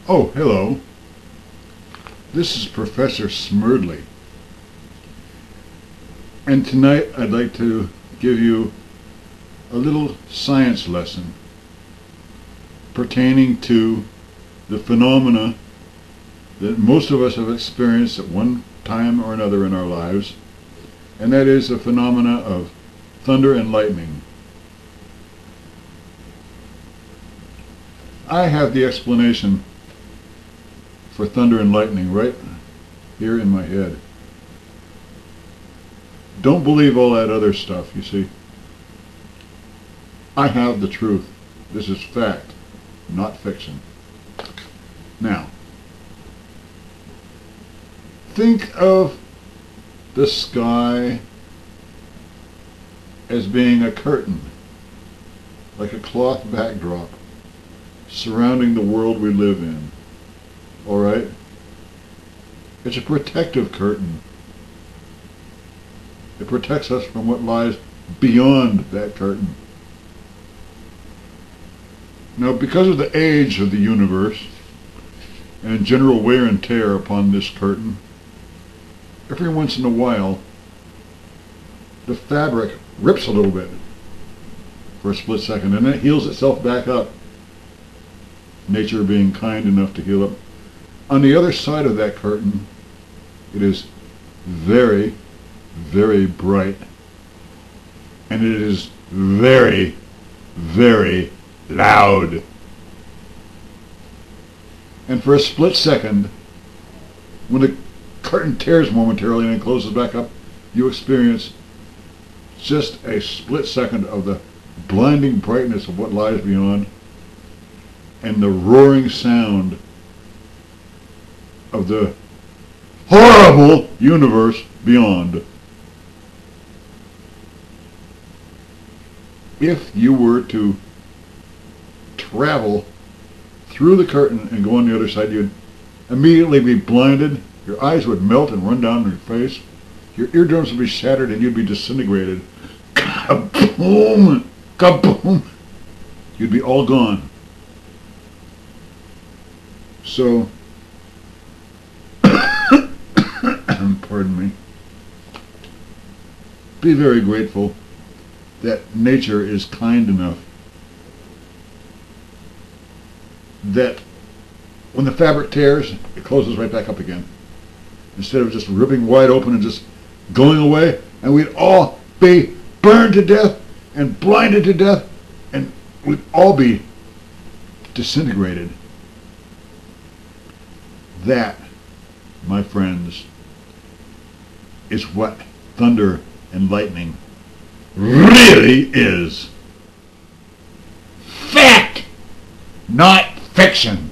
Oh, hello. This is Professor Smerdley. And tonight I'd like to give you a little science lesson pertaining to the phenomena that most of us have experienced at one time or another in our lives, and that is the phenomena of thunder and lightning. I have the explanation for thunder and lightning right here in my head. Don't believe all that other stuff, you see. I have the truth. This is fact, not fiction. Now, think of the sky as being a curtain, like a cloth backdrop, surrounding the world we live in. All right? It's a protective curtain. It protects us from what lies beyond that curtain. Now, because of the age of the universe and general wear and tear upon this curtain, every once in a while, the fabric rips a little bit for a split second, and then it heals itself back up. Nature being kind enough to heal up. On the other side of that curtain, it is very, very bright, and it is very, very loud. And for a split second, when the curtain tears momentarily and then closes back up, you experience just a split second of the blinding brightness of what lies beyond and the roaring sound of the horrible universe beyond. If you were to travel through the curtain and go on the other side, you'd immediately be blinded, your eyes would melt and run down your face, your eardrums would be shattered, and you'd be disintegrated. Kaboom! Kaboom! You'd be all gone. So, pardon me, be very grateful that nature is kind enough that when the fabric tears, it closes right back up again. Instead of just ripping wide open and just going away, and we'd all be burned to death and blinded to death, and we'd all be disintegrated. That, my friends, is what thunder and lightning really is. Fact, not fiction.